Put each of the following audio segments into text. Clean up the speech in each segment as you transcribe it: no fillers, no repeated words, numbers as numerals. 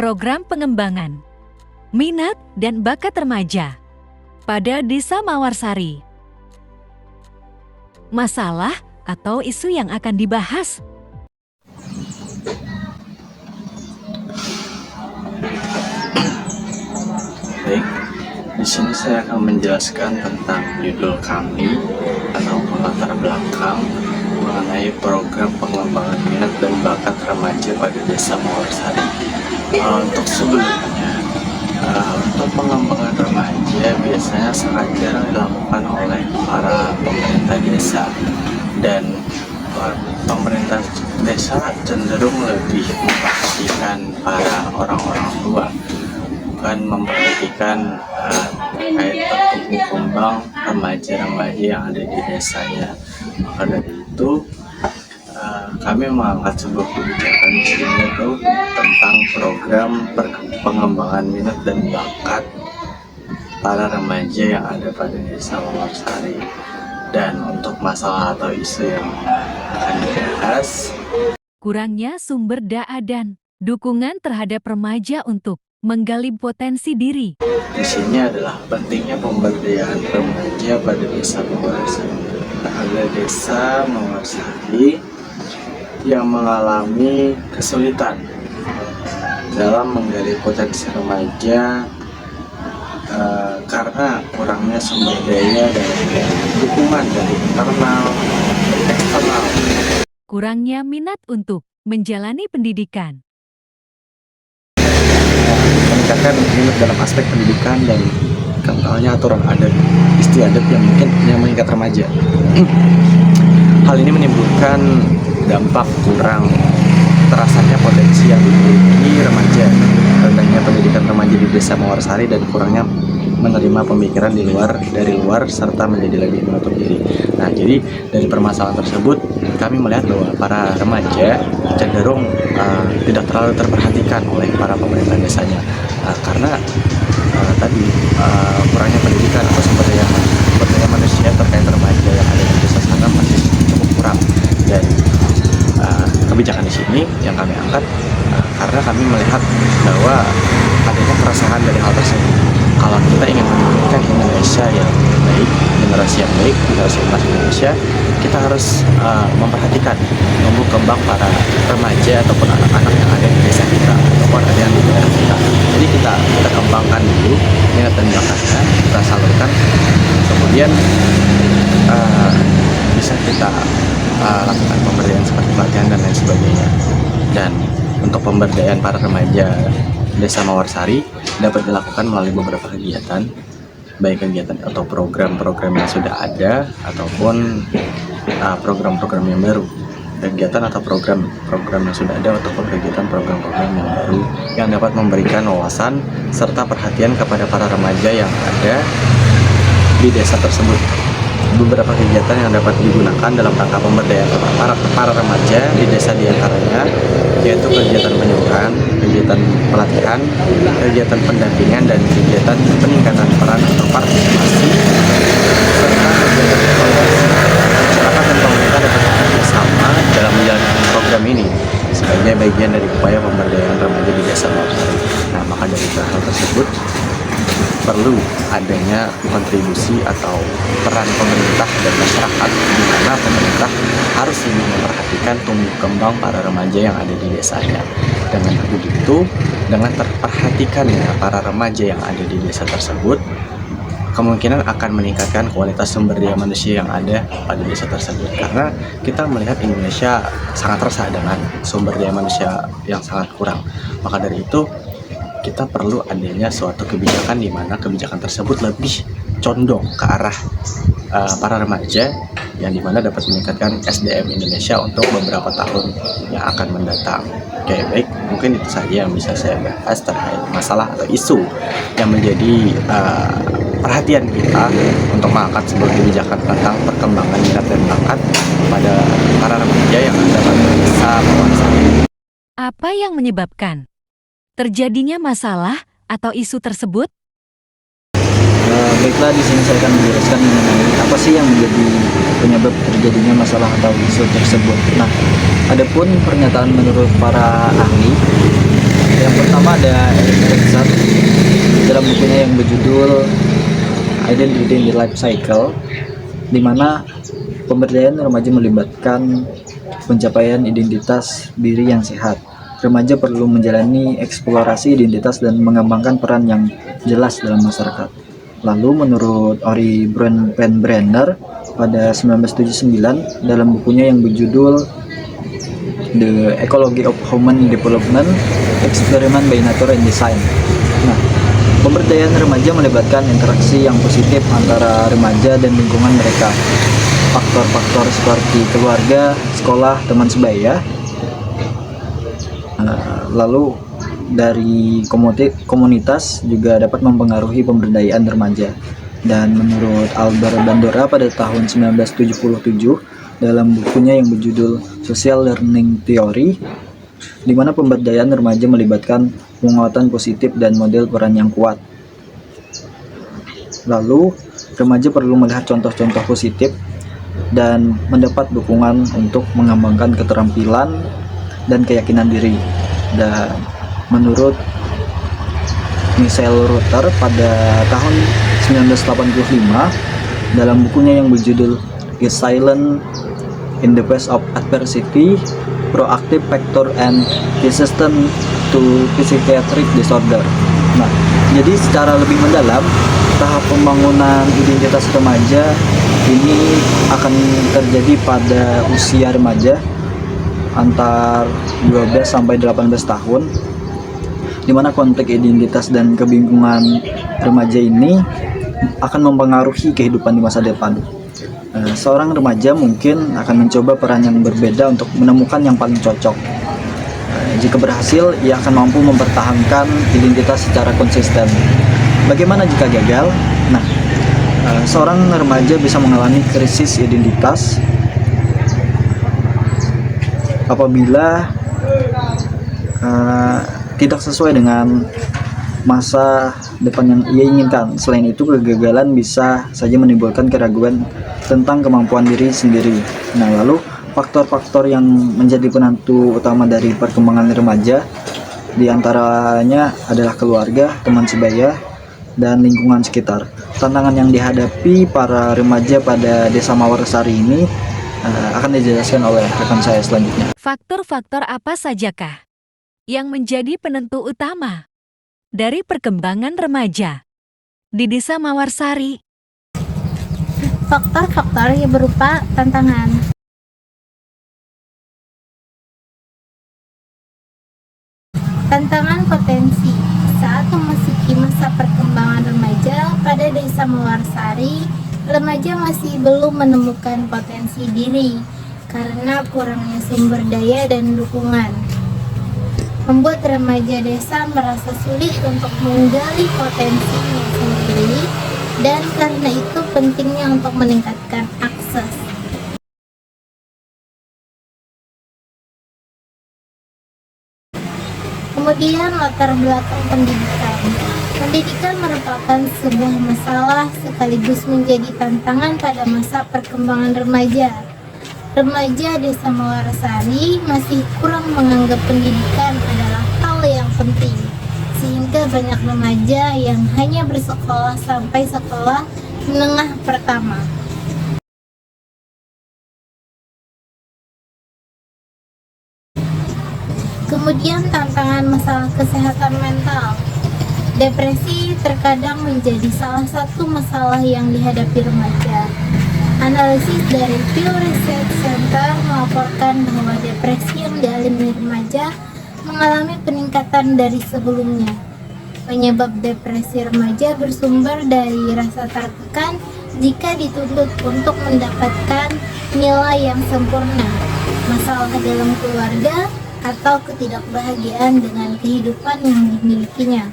Program pengembangan minat dan bakat remaja pada Desa Mawarsari. Masalah atau isu yang akan dibahas. Baik, di sini saya akan menjelaskan tentang judul kami atau latar belakang mengenai program pengembangan minat dan bakat remaja pada Desa Mawarsari. Untuk sebelumnya, untuk pengembangan remaja biasanya sangat jarang dilakukan oleh para pemerintah desa, dan pemerintah desa cenderung lebih memperhatikan para orang-orang tua, bukan memperhatikan terkait tumbuh kembang remaja-remaja yang ada di desanya. Maka dari itu kami mengangkat sebuah kebijakan di sini, yaitu tentang program pengembangan minat dan bakat para remaja yang ada pada Desa Mawarsari. Dan untuk masalah atau isu yang akan dibahas, Kurangnya sumber daya dan dukungan terhadap remaja untuk menggali potensi diri. di sini adalah pentingnya pemberdayaan remaja pada Desa Mawarsari. Ada Desa Mawarsari yang mengalami kesulitan dalam menggali potensi remaja karena kurangnya sumber daya dan dukungan dari internal dan eksternal. Kurangnya minat untuk menjalani pendidikan. Meningkatkan minat dalam aspek pendidikan dan kentalnya aturan adat istiadat yang mungkin yang mengikat remaja. Hal ini menimbulkan dampak kurang terasanya potensi yang dimiliki remaja, rendahnya pendidikan remaja di Desa Mawarsari, dan kurangnya menerima pemikiran dari luar serta menjadi lebih menutup diri. Nah, jadi dari permasalahan tersebut kami melihat bahwa para remaja cenderung tidak terlalu terperhatikan oleh para pemerintah desanya, karena tadi kurangnya pendidikan atau sumber daya manusia terkait remaja yang ada di desa sana masih cukup kurang. Dan kebijakan di sini yang kami angkat karena kami melihat bahwa adanya keresahan dari hal tersebut. Kalau kita ingin menumbuhkan Indonesia yang baik, generasi yang baik, generasi emas Indonesia, kita harus memperhatikan tumbuh kembang para remaja ataupun anak-anak yang ada di desa kita ataupun ada yang di daerah kita. Jadi kita kembangkan dulu minat dan bakatnya, kita salurkan, kemudian bisa kita lakukan pemberdayaan seperti pelatihan dan lain sebagainya. Dan untuk pemberdayaan para remaja Desa Mawarsari dapat dilakukan melalui beberapa kegiatan, baik kegiatan atau program-program yang sudah ada ataupun program-program yang baru. Kegiatan atau program-program yang sudah ada ataupun kegiatan program-program yang baru yang dapat memberikan wawasan serta perhatian kepada para remaja yang ada di desa tersebut. Beberapa kegiatan yang dapat digunakan dalam rangka pemberdayaan para remaja di desa diantaranya yaitu kegiatan penyuluhan, kegiatan pelatihan, kegiatan pendampingan, dan kegiatan peningkatan peran atau partisipasi, serta kegiatan evaluasi. Masyarakat dan pemerintah dapat bekerja sama dalam menjalankan program ini sebagai bagian dari upaya pemberdayaan remaja di Desa Mawarsari. Nah, maka dari hal tersebut perlu adanya kontribusi atau peran pemerintah dan masyarakat, di mana pemerintah harus lebih memperhatikan tumbuh kembang para remaja yang ada di desanya. Dengan begitu, dengan terperhatikannya para remaja yang ada di desa tersebut, kemungkinan akan meningkatkan kualitas sumber daya manusia yang ada pada desa tersebut. Karena kita melihat Indonesia sangat resah dengan sumber daya manusia yang sangat kurang. Maka dari itu, kita perlu adanya suatu kebijakan di mana kebijakan tersebut lebih condong ke arah para remaja yang dimana dapat meningkatkan SDM Indonesia untuk beberapa tahun yang akan mendatang. Oke, baik, mungkin itu saja yang bisa saya bahas terkait masalah atau isu yang menjadi perhatian kita untuk mengangkat sebuah kebijakan tentang perkembangan minat dan bakat pada para remaja yang dapat bisa menguasai. Apa yang menyebabkan terjadinya masalah atau isu tersebut? Baiklah, di sini saya akan menjelaskan mengenai apa sih yang menjadi penyebab terjadinya masalah atau isu tersebut. Nah, adapun pernyataan menurut para ahli, yang pertama ada Erik Erikson dalam bukunya yang berjudul Identity in the Life Cycle, di mana pemberdayaan remaja melibatkan pencapaian identitas diri yang sehat. Remaja perlu menjalani eksplorasi identitas dan mengembangkan peran yang jelas dalam masyarakat. Lalu menurut Ori Penbrenner pada 1979 dalam bukunya yang berjudul The Ecology of Human Development, Experiment by Nature and Design. Nah, pemberdayaan remaja melibatkan interaksi yang positif antara remaja dan lingkungan mereka. Faktor-faktor seperti keluarga, sekolah, teman sebaya. Lalu dari komunitas juga dapat mempengaruhi pemberdayaan remaja. Dan menurut Albert Bandura pada tahun 1977 dalam bukunya yang berjudul Social Learning Theory, di mana pemberdayaan remaja melibatkan penguatan positif dan model peran yang kuat. Lalu, remaja perlu melihat contoh-contoh positif dan mendapat dukungan untuk mengembangkan keterampilan dan keyakinan diri. Dan menurut Michelle Ruther pada tahun 1985 dalam bukunya yang berjudul Resilience in the Face of Adversity, Proactive Factor and Resistance to Psychiatric Disorder. Nah, jadi secara lebih mendalam, tahap pembangunan identitas remaja ini akan terjadi pada usia remaja antar 12 sampai 18 tahun, di mana konteks identitas dan kebingungan remaja ini akan mempengaruhi kehidupan di masa depan. Seorang remaja mungkin akan mencoba peran yang berbeda untuk menemukan yang paling cocok. Jika berhasil, ia akan mampu mempertahankan identitas secara konsisten. Bagaimana jika gagal? Nah, seorang remaja bisa mengalami krisis identitas apabila tidak sesuai dengan masa depan yang ia inginkan. Selain itu, kegagalan bisa saja menimbulkan keraguan tentang kemampuan diri sendiri. Nah, lalu faktor-faktor yang menjadi penentu utama dari perkembangan remaja diantaranya adalah keluarga, teman sebaya, dan lingkungan sekitar. Tantangan yang dihadapi para remaja pada Desa Mawarsari ini akan dijelaskan oleh rekan saya selanjutnya. Faktor-faktor apa sajakah yang menjadi penentu utama dari perkembangan remaja di Desa Mawarsari? Faktor-faktor yang berupa tantangan. Tantangan potensi. Saat memasuki masa perkembangan remaja pada Desa Mawarsari, remaja masih belum menemukan potensi diri karena kurangnya sumber daya dan dukungan. Membuat remaja desa merasa sulit untuk menggali potensinya sendiri, dan karena itu pentingnya untuk meningkatkan akses. Kemudian latar belakang pendidikan. Pendidikan merupakan sebuah masalah sekaligus menjadi tantangan pada masa perkembangan remaja. Remaja Desa Mawarsari masih kurang menganggap pendidikan adalah hal yang penting, sehingga banyak remaja yang hanya bersekolah sampai sekolah menengah pertama. Kemudian tantangan masalah kesehatan mental. Depresi terkadang menjadi salah satu masalah yang dihadapi remaja. Analisis dari Pew Research Center melaporkan bahwa depresi yang dialami remaja mengalami peningkatan dari sebelumnya. Penyebab depresi remaja bersumber dari rasa tertekan jika dituntut untuk mendapatkan nilai yang sempurna, masalah dalam keluarga, atau ketidakbahagiaan dengan kehidupan yang dimilikinya.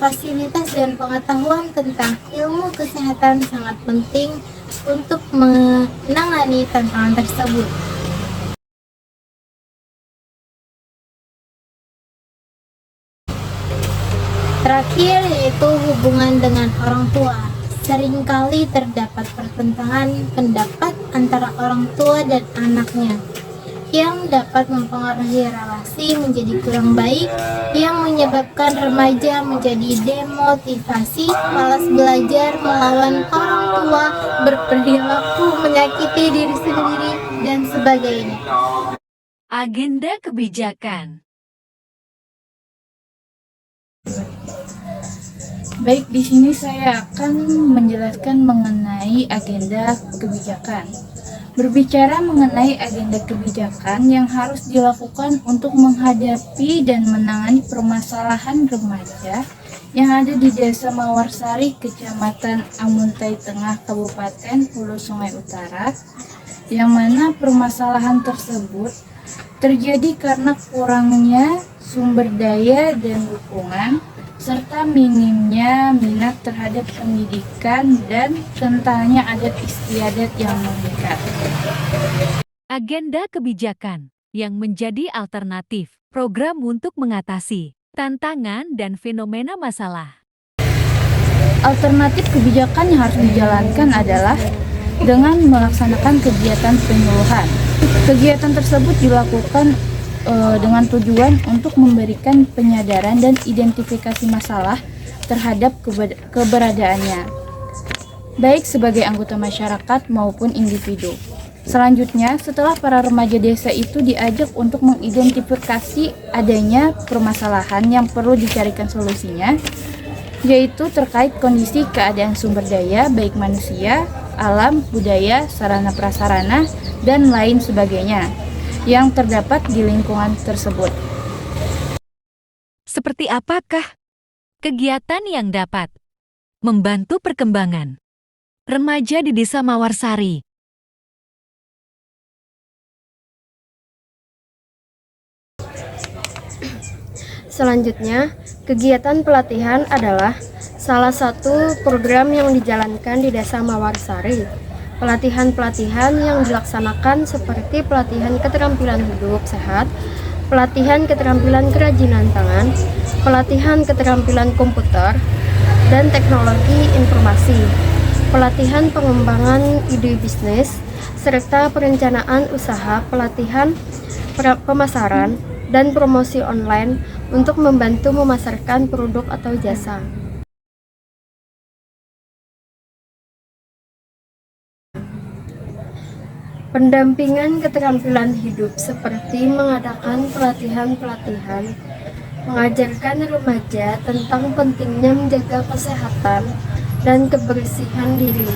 Fasilitas dan pengetahuan tentang ilmu kesehatan sangat penting untuk menangani tantangan tersebut. Terakhir yaitu hubungan dengan orang tua. Seringkali terdapat pertentangan pendapat antara orang tua dan anaknya yang dapat mempengaruhi relasi menjadi kurang baik, yang menyebabkan remaja menjadi demotivasi, malas belajar, melawan orang tua, berperilaku menyakiti diri sendiri, dan sebagainya. Agenda kebijakan. Baik, di sini saya akan menjelaskan mengenai agenda kebijakan. Berbicara mengenai agenda kebijakan yang harus dilakukan untuk menghadapi dan menangani permasalahan remaja yang ada di Desa Mawarsari, Kecamatan Amuntai Tengah, Kabupaten Hulu Sungai Utara, yang mana permasalahan tersebut terjadi karena kurangnya sumber daya dan dukungan, serta minimnya minat terhadap pendidikan dan kentalnya adat istiadat yang mengikat. Agenda kebijakan yang menjadi alternatif program untuk mengatasi tantangan dan fenomena masalah. Alternatif kebijakan yang harus dijalankan adalah dengan melaksanakan kegiatan penyuluhan. Kegiatan tersebut dilakukan dengan tujuan untuk memberikan penyadaran dan identifikasi masalah terhadap keberadaannya, baik sebagai anggota masyarakat maupun individu. Selanjutnya, setelah para remaja desa itu diajak untuk mengidentifikasi adanya permasalahan yang perlu dicarikan solusinya, yaitu terkait kondisi keadaan sumber daya baik manusia, alam, budaya, sarana prasarana, dan lain sebagainya yang terdapat di lingkungan tersebut. Seperti apakah kegiatan yang dapat membantu perkembangan remaja di Desa Mawarsari? Selanjutnya, kegiatan pelatihan adalah salah satu program yang dijalankan di Desa Mawarsari. Pelatihan-pelatihan yang dilaksanakan seperti pelatihan keterampilan hidup sehat, pelatihan keterampilan kerajinan tangan, pelatihan keterampilan komputer dan teknologi informasi, pelatihan pengembangan ide bisnis, serta perencanaan usaha, pelatihan pemasaran, dan promosi online untuk membantu memasarkan produk atau jasa. Pendampingan keterampilan hidup seperti mengadakan pelatihan-pelatihan, mengajarkan remaja tentang pentingnya menjaga kesehatan dan kebersihan diri,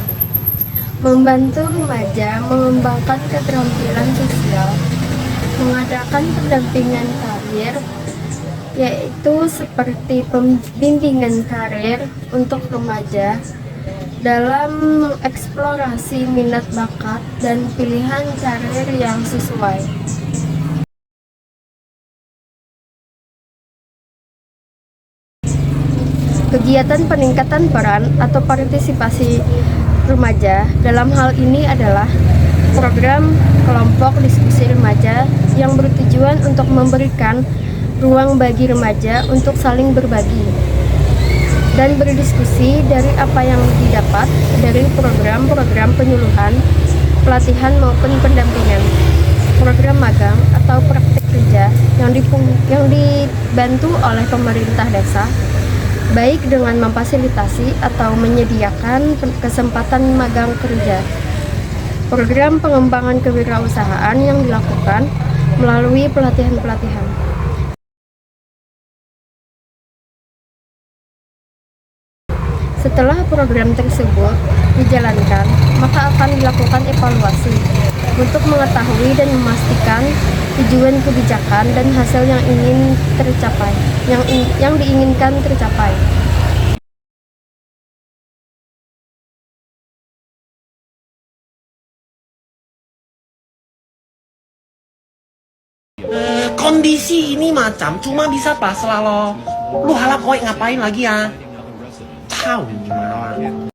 membantu remaja mengembangkan keterampilan sosial, mengadakan pendampingan karir, yaitu seperti pembimbingan karir untuk remaja dalam mengeksplorasi minat bakat dan pilihan karir yang sesuai. Kegiatan peningkatan peran atau partisipasi remaja dalam hal ini adalah program kelompok diskusi remaja yang bertujuan untuk memberikan ruang bagi remaja untuk saling berbagi dan berdiskusi dari apa yang didapat dari program-program penyuluhan, pelatihan maupun pendampingan, program magang atau praktik kerja yang dibantu oleh pemerintah desa, baik dengan memfasilitasi atau menyediakan kesempatan magang kerja. Program pengembangan kewirausahaan yang dilakukan melalui pelatihan-pelatihan. Setelah program tersebut dijalankan, maka akan dilakukan evaluasi untuk mengetahui dan memastikan tujuan kebijakan dan hasil yang ingin tercapai, yang diinginkan tercapai. Kondisi ini macam cuma bisa pasrah lo. Lu halap kowe ngapain lagi ya? Tahu gimana?